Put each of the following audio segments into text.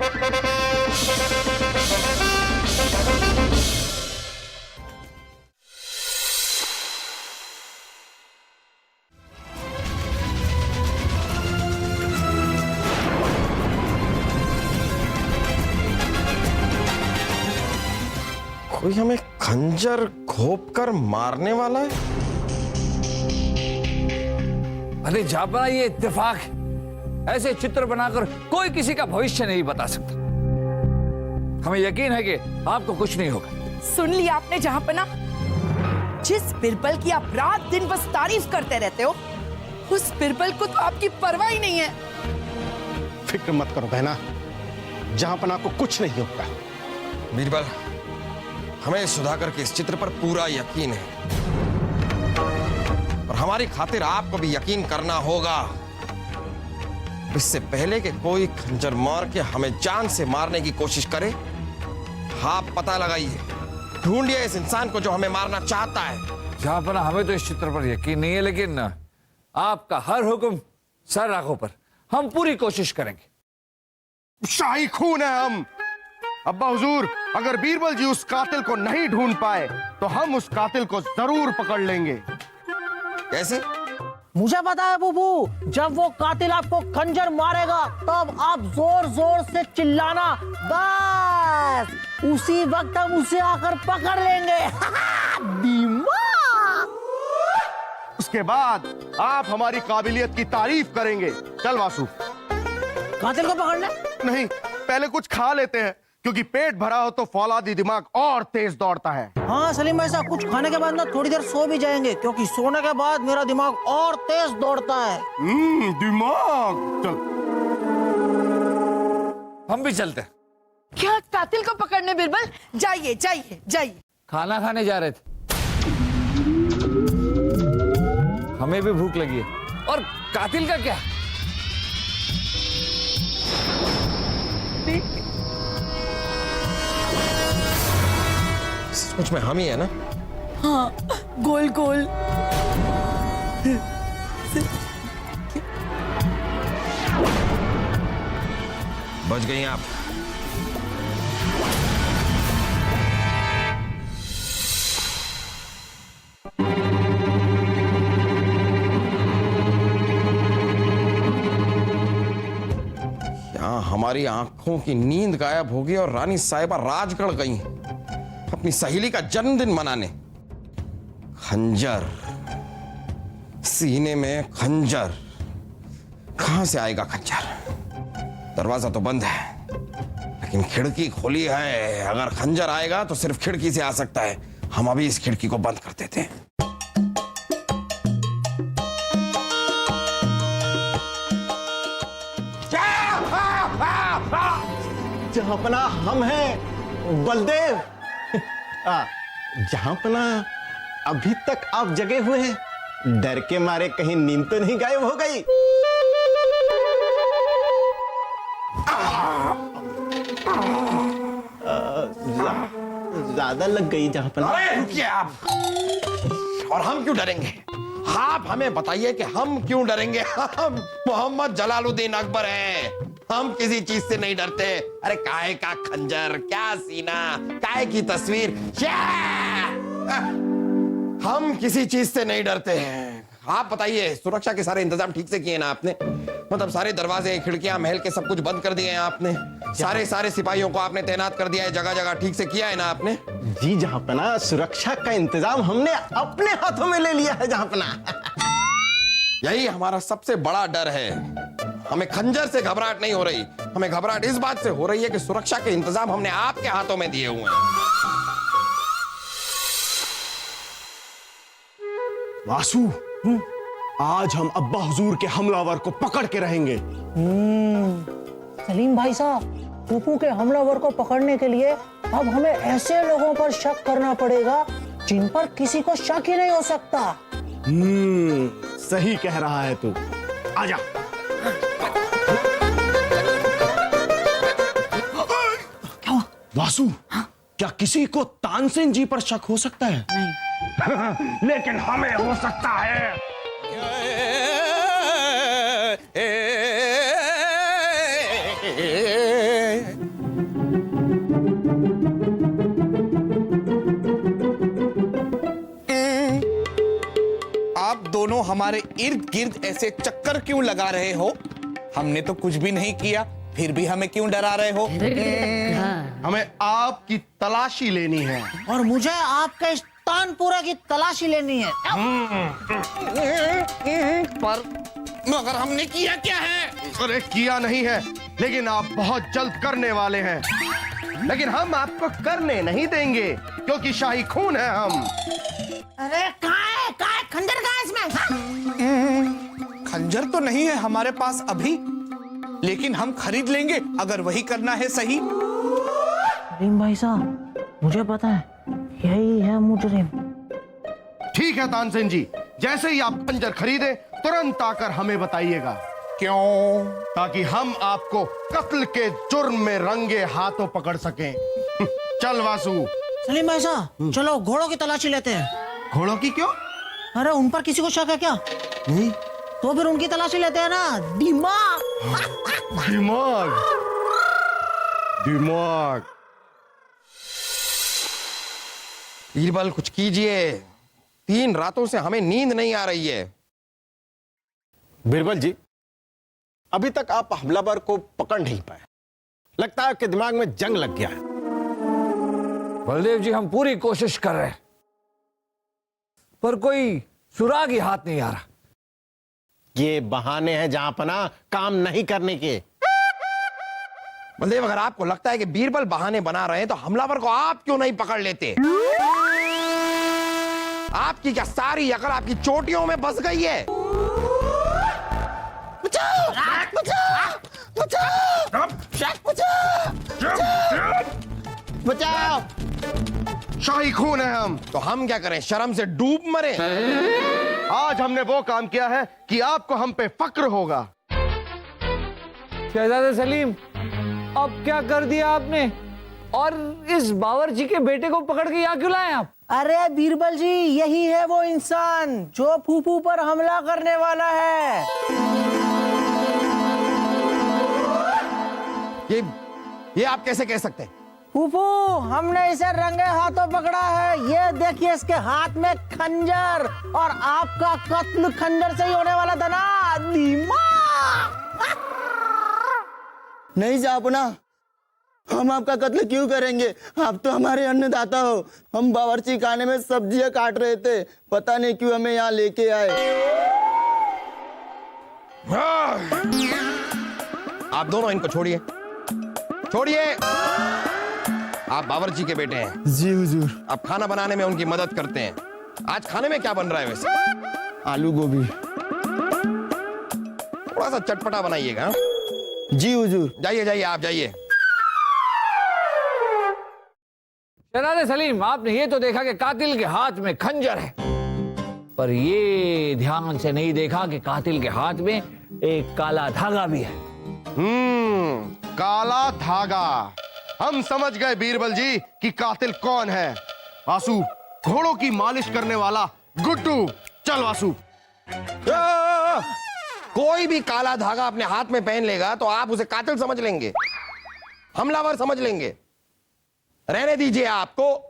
कोई हमें खंजर घोंप कर मारने वाला है। अरे जापना, ये इत्तेफाक है। ऐसे चित्र बनाकर कोई किसी का भविष्य नहीं बता सकता। हमें यकीन है कि आपको कुछ नहीं होगा। सुन लिया आपने जहांपना? जिस बिरबल की आप रात दिन बस तारीफ करते रहते हो, उस बिरबल को तो आपकी परवाह ही नहीं है। फिक्र मत करो बहना, जहांपना को कुछ नहीं होगा। बीरबल, हमें सुधाकर के इस चित्र पर पूरा यकीन है और हमारी खातिर आपको भी यकीन करना होगा। इससे पहले कि कोई खंजर मार के हमें जान से मारने की कोशिश करे, आप पता लगाइए, ढूंढिए इस इंसान को जो हमें मारना चाहता है। जापना, हमें तो इस चित्र पर यकीन नहीं है, लेकिन आपका हर हुक्म सर आंखों पर। हम पूरी कोशिश करेंगे। शाही खून है हम। अब्बा हुजूर, अगर बीरबल जी उस कातिल को नहीं ढूंढ पाए तो हम उस कातिल को जरूर पकड़ लेंगे। कैसे? मुझे पता है बुबू, जब वो कातिल आपको खंजर मारेगा तब आप जोर जोर से चिल्लाना, बस उसी वक्त हम उसे आकर पकड़ लेंगे। दिमाग। उसके बाद आप हमारी काबिलियत की तारीफ करेंगे। चल वासु। कातिल को पकड़ने? नहीं, पहले कुछ खा लेते हैं, क्योंकि पेट भरा हो तो फौलादी दिमाग और तेज दौड़ता है। हाँ सलीम भाई साहब, कुछ खाने के बाद ना थोड़ी देर सो भी जाएंगे, क्योंकि सोने के बाद मेरा दिमाग और तेज दौड़ता है। दिमाग। चल, हम भी चलते हैं। क्या कातिल को पकड़ने बिरबल? जाइए जाइए जाइए। खाना खाने जा रहे थे, हमें भी भूख लगी है। और कातिल का क्या? सच में हम ही है ना? हाँ, गोल गोल। बच गई आप। यहाँ हमारी आंखों की नींद गायब होगी और रानी साहिबा राजगढ़ गई अपनी सहेली का जन्मदिन मनाने। खंजर, सीने में खंजर, कहां से आएगा खंजर? दरवाजा तो बंद है, लेकिन खिड़की खुली है। अगर खंजर आएगा तो सिर्फ खिड़की से आ सकता है। हम अभी इस खिड़की को बंद कर देते हैं। जहांपना, हम हैं बलदेव। जहांपना, अभी तक आप जगे हुए हैं? डर के मारे कहीं नींद तो नहीं गायब हो गई? ज्यादा लग गई जहांपना। अरे रुकिए आप। और हम क्यों डरेंगे? आप हमें बताइए कि हम क्यों डरेंगे? हम मोहम्मद जलालुद्दीन अकबर हैं। हम किसी चीज से नहीं डरते। अरे काहे का खंजर, क्या सीना, काहे की तस्वीर, क्या? हम किसी चीज से नहीं डरते हैं। आप बताइए, सुरक्षा के सारे इंतजाम ठीक से किए ना आपने? मतलब सारे दरवाजे, खिड़कियां, महल के सब कुछ बंद कर दिए हैं आपने? सारे सिपाहियों को आपने तैनात कर दिया है, जगह जगह ठीक से किया है ना आपने? जी जहांपना, सुरक्षा का इंतजाम हमने अपने हाथों में ले लिया है जहांपना। यही हमारा सबसे बड़ा डर है। हमें खंजर से घबराहट नहीं हो रही, हमें घबराहट इस बात से हो रही है कि सुरक्षा के इंतजाम हमने आपके हाथों में दिए हुए हैं। वासु, आज हम अब्बा हुजूर के हमलावर को पकड़ के रहेंगे। सलीम भाई साहब, टीपू के हमलावर को पकड़ने के लिए अब हमें ऐसे लोगों पर शक करना पड़ेगा जिन पर किसी को शक ही नहीं हो सकता। सही कह रहा है तू। आजा। क्या हुआ? वासु, क्या किसी को तानसेन जी पर शक हो सकता है? नहीं। लेकिन हमें हो सकता है। हमारे इर्द गिर्द ऐसे चक्कर क्यों लगा रहे हो? हमने तो कुछ भी नहीं किया, फिर भी हमें क्यों डरा रहे हो? हमें आपकी तलाशी लेनी है। और मुझे आपके इस तानपुरा की तलाशी लेनी है। पर मगर हमने किया क्या है? अरे किया नहीं है, लेकिन आप बहुत जल्द करने वाले हैं। लेकिन हम आपको करने नहीं देंगे, क्योंकि शाही खून है हम। अरे कहाँ है खंजर कहाँ है इसमें? हाँ? खंजर तो नहीं है हमारे पास अभी, लेकिन हम खरीद लेंगे अगर वही करना है सही। सलीम भाई साहब, मुझे पता है यही है मुजरिम। ठीक है तानसेन जी, जैसे ही आप खंजर खरीदे तुरंत आकर हमें बताइएगा। क्यों? ताकि हम आपको कत्ल के जुर्म में रंगे हाथों पकड़ सकें। चल वासु। सलीम भाई साहब, चलो घोड़ों की तलाशी लेते हैं। घोड़ों की क्यों? अरे उन पर किसी को शक है क्या? नहीं। तो फिर उनकी तलाशी लेते हैं ना। दिमाग दिमाग दिमाग। बीरबल कुछ कीजिए, 3 रातों से हमें नींद नहीं आ रही है। बीरबल जी, अभी तक आप हमलावर को पकड़ नहीं पाए। लगता है कि दिमाग में जंग लग गया है। बलदेव जी, हम पूरी कोशिश कर रहे हैं, पर कोई सुराग ही हाथ नहीं आ रहा। ये बहाने हैं जहां पना काम नहीं करने के। बलदेव, अगर आपको लगता है कि बीरबल बहाने बना रहे हैं तो हमलावर को आप क्यों नहीं पकड़ लेते? आपकी क्या सारी अकल आपकी चोटियों में बस गई है? बचाओ! बचाओ! बचाओ! बचाओ! शाही खून है हम। तो हम क्या करें, शर्म से डूब मरे? आज हमने वो काम किया है कि आपको हम पे फक्र होगा। शहजादे सलीम, अब क्या कर दिया आपने? और इस बावर्ची के बेटे को पकड़ के यहाँ क्यों लाए आप? अरे बीरबल जी, यही है वो इंसान जो फूफू पर हमला करने वाला है। ये आप कैसे कह सकते हैं? फूफू, हमने इसे रंगे हाथों पकड़ा है। ये देखिए, इसके हाथ में खंजर, और आपका कत्ल खंजर से ही होने वाला था ना। दिमाग नहीं जापना, हम आपका कत्ल क्यों करेंगे? आप तो हमारे अन्नदाता हो। हम बावर्ची खाने में सब्जियां काट रहे थे, पता नहीं क्यों हमें यहाँ लेके आए। आप दोनों इनको छोड़िए, छोड़िए। आप बावर्ची के बेटे हैं। जी हुजूर। आप खाना बनाने में उनकी मदद करते हैं। आज खाने में क्या बन रहा है वैसे? आलू गोभी। थोड़ा सा चटपटा बनाइएगा। हाँ? जी हुजूर। जाइए जाइए, आप जाइए। शहजादे सलीम, आपने ये तो देखा कि कातिल के हाथ में खंजर है, पर ये ध्यान से नहीं देखा कि कातिल के हाथ में एक काला धागा भी है। काला धागा। हम समझ गए बीरबल जी कि कातिल कौन है। वासु, घोड़ों की मालिश करने वाला गुड्डू। चल वासु। कोई भी काला धागा अपने हाथ में पहन लेगा तो आप उसे कातिल समझ लेंगे, हमलावर समझ लेंगे। रहने दीजिए आपको।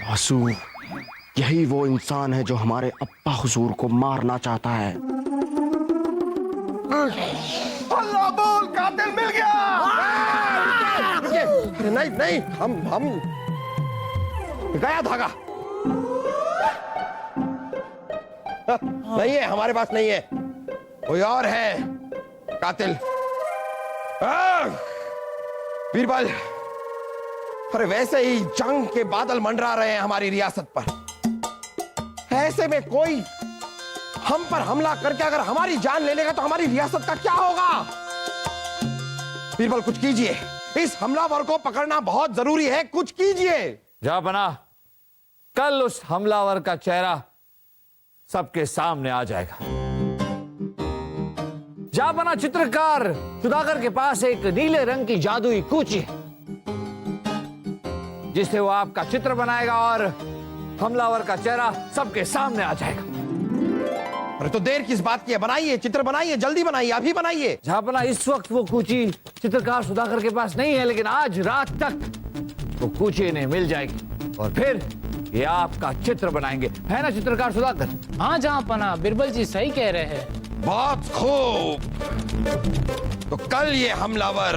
वासु, यही वो इंसान है जो हमारे अप्पा हुजूर को मारना चाहता है। अल्लाह बोल, कातिल मिल गया। नहीं नहीं, हम गया धागा। नहीं है, हमारे पास नहीं है, कोई और है कातिल। बीरबल, अरे वैसे ही जंग के बादल मंडरा रहे हैं हमारी रियासत पर। ऐसे में कोई हम पर हमला करके अगर हमारी जान ले लेगा तो हमारी रियासत का क्या होगा? बीरबल, कुछ कीजिए। इस हमलावर को पकड़ना बहुत जरूरी है, कुछ कीजिए। जापना, कल उस हमलावर का चेहरा सबके सामने आ जाएगा। जापना, चित्रकार सुधाकर के पास एक नीले रंग की जादुई कूची है, जिससे वो आपका चित्र बनाएगा और हमलावर का चेहरा सबके सामने आ जाएगा। अरे तो देर किस बात की है, बनाइए चित्र बनाइए, जल्दी बनाइए, अभी बनाइए। जहापना इस वक्त वो कूची चित्रकार सुधाकर के पास नहीं है, लेकिन आज रात तक वो कूची इन्हें मिल जाएगी और फिर ये आपका चित्र बनाएंगे, है ना चित्रकार सुधाकर? हाँ जहांपना, बिरबल जी सही कह रहे हैं। बहुत खूब। तो कल ये हमलावर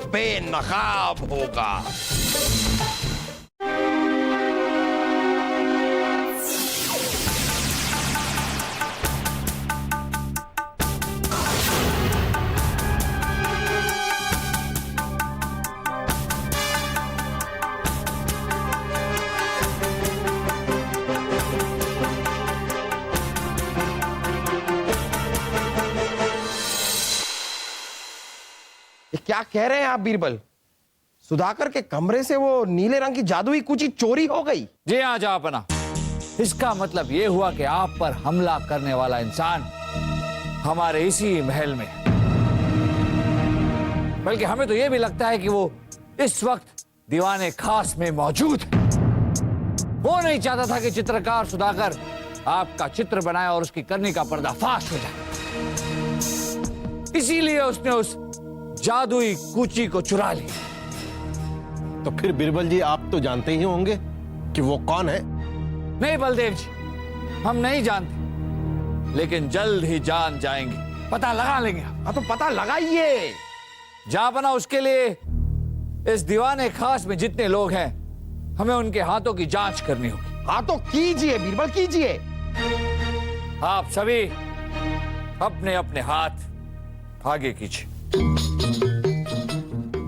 बेनकाब होगा। क्या कह रहे हैं आप बीरबल? सुधाकर के कमरे से वो नीले रंग की जादुई कूची चोरी हो गई? जी हाँ जहापना, इसका मतलब ये हुआ कि आप पर हमला करने वाला इंसान हमारे इसी महल में, बल्कि हमें तो ये भी लगता है कि वो इस वक्त दीवाने खास में मौजूद है। वो नहीं चाहता था कि चित्रकार सुधाकर आपका चित्र बनाए और उसकी करनी का पर्दाफाश हो जाए, इसीलिए उसने उस जादुई कूची को चुरा लिया। तो फिर बिरबल जी आप तो जानते ही होंगे कि वो कौन है। नहीं बलदेव जी, हम नहीं जानते, लेकिन जल्द ही जान जाएंगे, पता लगा लेंगे। हाँ तो पता लगाइए। जहापना उसके लिए इस दीवाने खास में जितने लोग हैं, हमें उनके हाथों की जांच करनी होगी। हाँ तो कीजिए बीरबल, कीजिए। आप सभी अपने अपने हाथ आगे कीजिए।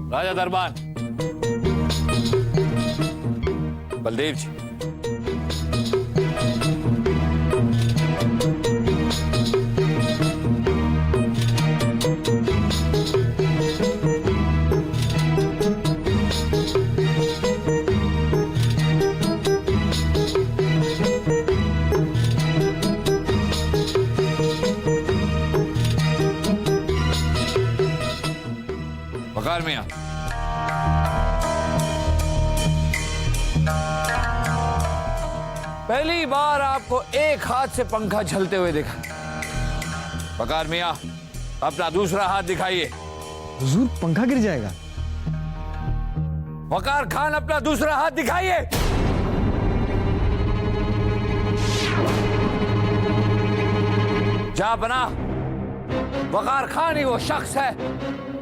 राजा दरबान, बलदेव जी, वकार मियां, पहली बार आपको एक हाथ से पंखा झलते हुए देखा। वकार मियां, अपना दूसरा हाथ दिखाइए। हुजूर पंखा गिर जाएगा। वकार खान, अपना दूसरा हाथ दिखाइए। जहापना, वकार खान ही वो शख्स है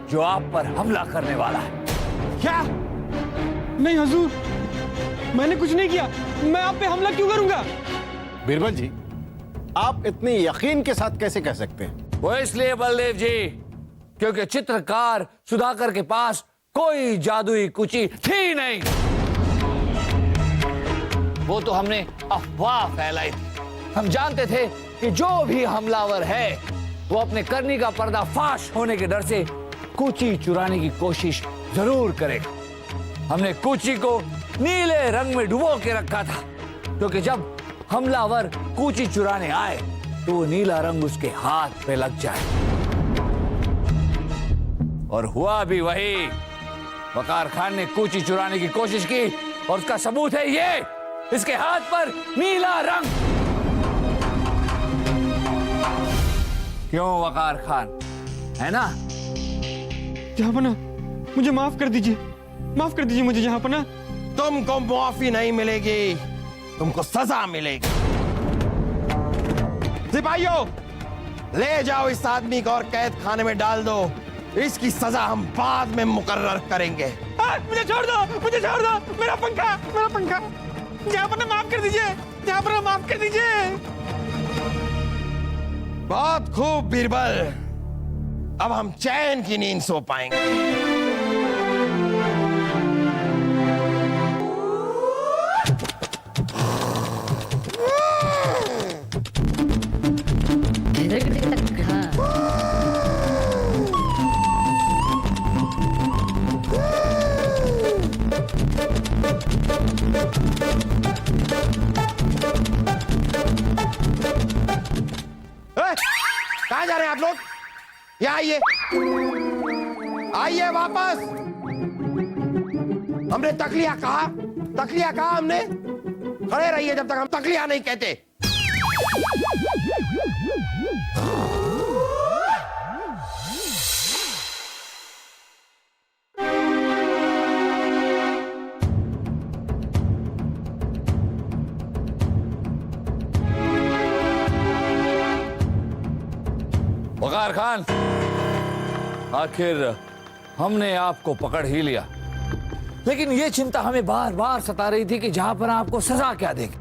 जो आप पर हमला करने वाला है। क्या? नहीं हुजूर, मैंने कुछ नहीं किया। मैं आप पे हमला क्यों करूंगा? बिरबल जी, आप इतने यकीन के साथ कैसे कह सकते हैं? वो इसलिए बलदेव जी, क्योंकि चित्रकार सुधाकर के पास कोई जादुई कुची थी नहीं। वो तो हमने अफवाह फैलाई थी। हम जानते थे कि जो भी हमलावर है वो अपने करनी का पर्दाफाश होने के डर से कूची चुराने की कोशिश जरूर करेगा। हमने कूची को नीले रंग में डुबो के रखा था, क्योंकि जब हमलावर कूची चुराने आए तो वो नीला रंग उसके हाथ पे लग जाए। और हुआ भी वही। वकार खान ने कूची चुराने की कोशिश की और उसका सबूत है ये, इसके हाथ पर नीला रंग। क्यों वकार खान, है ना? जहांपना, मुझे माफ कर दीजिए, माफ कर दीजिए मुझे जहांपना। तुमको माफी नहीं मिलेगी, तुमको सजा मिलेगी। सिपाहियों, ले जाओ इस आदमी को और कैद खाने में डाल दो। इसकी सजा हम बाद में मुकर्रर करेंगे। मुझे छोड़ दो, मुझे छोड़ दो। मेरा पंखा, मेरा पंखा। जहांपना माफ कर दीजिए, जहांपना माफ कर दीजिए। बहुत खूब बीरबल, अब हम चैन की नींद सो पाएंगे। कहाँ जा रहे हैं आप लोग? यहाँ आइए, आइए वापस। हमने तकलिया कहा, तकलिया कहा हमने। खड़े रहिए जब तक हम तकलिया नहीं कहते। वकार खान, आखिर हमने आपको पकड़ ही लिया, लेकिन ये चिंता हमें बार बार सता रही थी कि जहां पर आपको सजा क्या देंगे।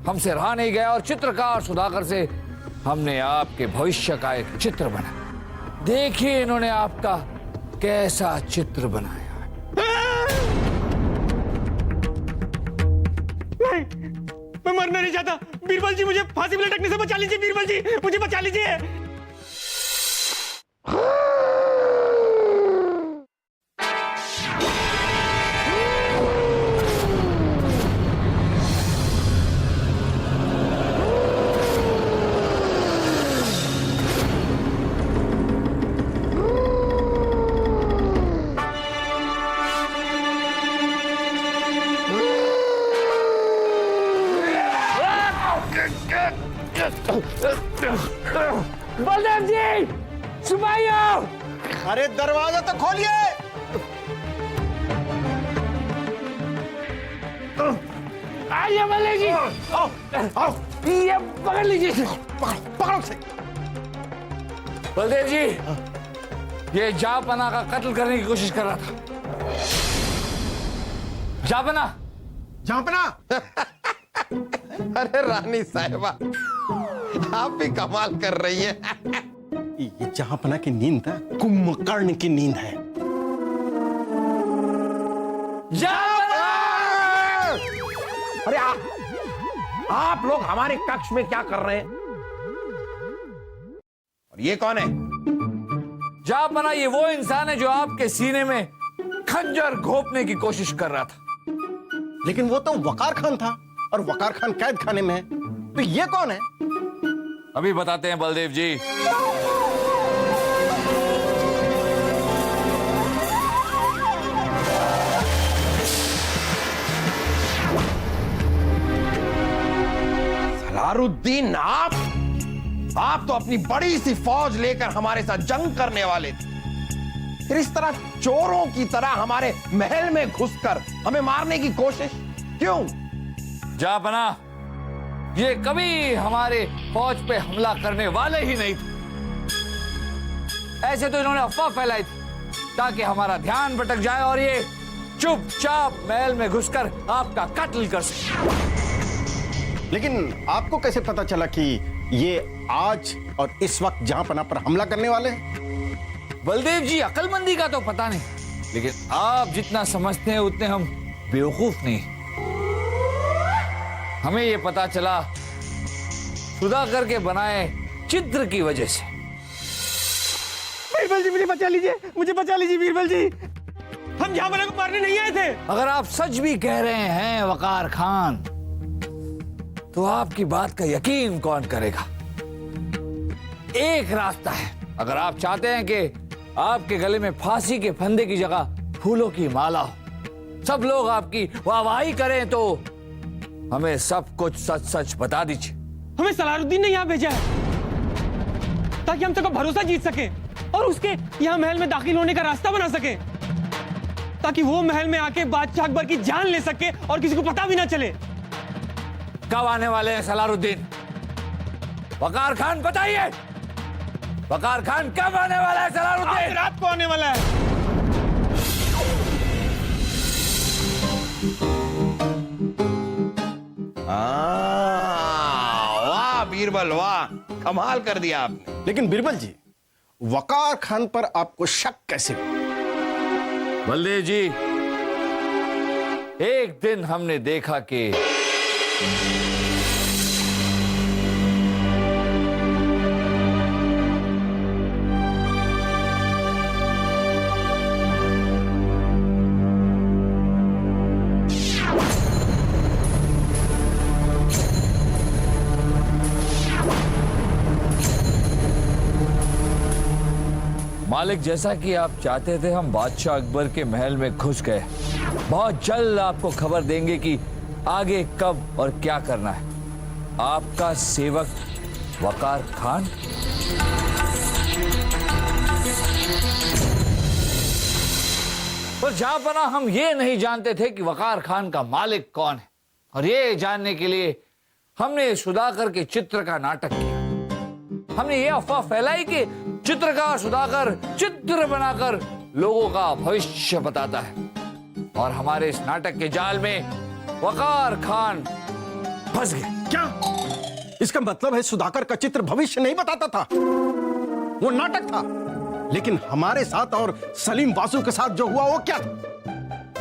हमसे रहा नहीं गया और चित्रकार सुधाकर से हमने आपके भविष्य का एक चित्र बनाया। देखिए इन्होंने आपका कैसा चित्र बनाया। मैं मरना नहीं चाहता। बीरबल जी मुझे फांसी में लटकने से बचा लीजिए। बीरबल जी मुझे बचा लीजिए। बलदेव जी, सिपाहियों! अरे दरवाजा तो खोलिए। आइए बलदेव जी, ये पकड़ लीजिए। पकड़ो से। बलदेव जी, ये जापना का कत्ल करने की कोशिश कर रहा था। जापना, जापना। अरे रानी साहिबा, आप भी कमाल कर रही है। ये जहांपना की नींद था, कुंभकर्ण की नींद है। जापना! अरे आप लोग हमारे कक्ष में क्या कर रहे हैं? और ये कौन है? जापना ये वो इंसान है जो आपके सीने में खंजर घोंपने की कोशिश कर रहा था। लेकिन वो तो वकार खान था और वकार खान कैद खाने में है, तो ये कौन है? अभी बताते हैं बलदेव जी। सलारुद्दीन, आप तो अपनी बड़ी सी फौज लेकर हमारे साथ जंग करने वाले थे, फिर इस तरह चोरों की तरह हमारे महल में घुसकर हमें मारने की कोशिश क्यों? जापना, ये कभी हमारे फौज पे हमला करने वाले ही नहीं थे। ऐसे तो इन्होंने अफवाह फैलाई थी ताकि हमारा ध्यान भटक जाए और ये चुपचाप महल में घुसकर आपका कत्ल कर सके। लेकिन आपको कैसे पता चला कि ये आज और इस वक्त जहांपना पर हमला करने वाले हैं? बलदेव जी, अकलमंदी का तो पता नहीं, लेकिन आप जितना समझते हैं उतने हम बेवकूफ नहीं। हमें यह पता चला सुधाकर के बनाए चित्र की वजह से। बीरबल जी मुझे बचा लीजिए। मुझे बचा लीजिए बीरबल जी। हम जापना को मारने नहीं आए थे। अगर आप सच भी कह रहे हैं वकार खान, तो आपकी बात का यकीन कौन करेगा? एक रास्ता है। अगर आप चाहते हैं कि आपके गले में फांसी के फंदे की जगह फूलों की माला हो, सब लोग आपकी वाहवाही करें, तो हमें सब कुछ सच सच बता दीजिए। हमें सलारुद्दीन ने यहाँ भेजा है ताकि हम सबका भरोसा जीत सके और उसके यहाँ महल में दाखिल होने का रास्ता बना सके, ताकि वो महल में आके बादशाह अकबर की जान ले सके और किसी को पता भी ना चले। कब आने वाले हैं सलारुद्दीन? वकार खान बताइए, वकार खान कब आने वाला है? सलारुद्दीन आज रात को आने वाला है। वाह बीरबल, वाह, कमाल कर दिया आपने। लेकिन बीरबल जी, वकार खान पर आपको शक कैसे हुआ? बलदेव जी, एक दिन हमने देखा कि मालिक, जैसा कि आप चाहते थे, हम बादशाह अकबर के महल में घुस गए। बहुत जल्द आपको खबर देंगे कि आगे कब और क्या करना है। आपका सेवक वकार खान। पर जहांपना हम ये नहीं जानते थे कि वकार खान का मालिक कौन है, और ये जानने के लिए हमने सुधाकर के चित्र का नाटक किया। हमने ये अफवाह फैलाई कि चित्रकार सुधाकर चित्र बनाकर लोगों का भविष्य बताता है और हमारे इस नाटक के जाल में वकार खान फंस गए। क्या इसका मतलब है सुधाकर का चित्र भविष्य नहीं बताता था, वो नाटक था। लेकिन हमारे साथ और सलीम वासु के साथ जो हुआ वो क्या था?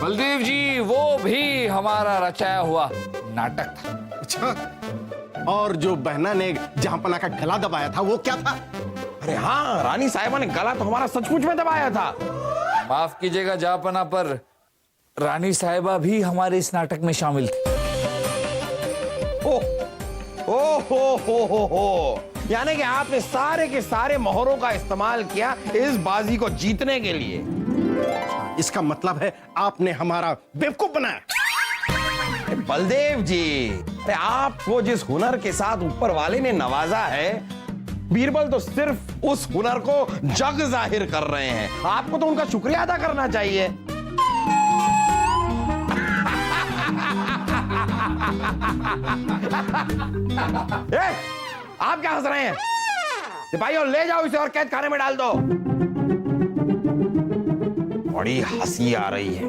बलदेव जी, वो भी हमारा रचाया हुआ नाटक था। अच्छा, और जो बहना ने जहांपना का गला दबाया था वो क्या था? अरे हाँ, रानी साहिबा ने गला तो हमारा सचमुच में दबाया था। माफ कीजिएगा जहांपना, पर रानी साहिबा भी हमारे इस नाटक में शामिल थी। ओ हो, यानी कि आपने सारे के सारे मोहरों का इस्तेमाल किया इस बाजी को जीतने के लिए। इसका मतलब है आपने हमारा बेवकूफ बनाया। बलदेव जी, आपको जिस हुनर के साथ ऊपर वाले ने नवाजा है, बीरबल तो सिर्फ उस हुनर को जग जाहिर कर रहे हैं। आपको तो उनका शुक्रिया अदा करना चाहिए। आप क्या हंस रहे हैं? सिपाहियों, ले जाओ इसे और कैद खाने में डाल दो। बड़ी हंसी आ रही है।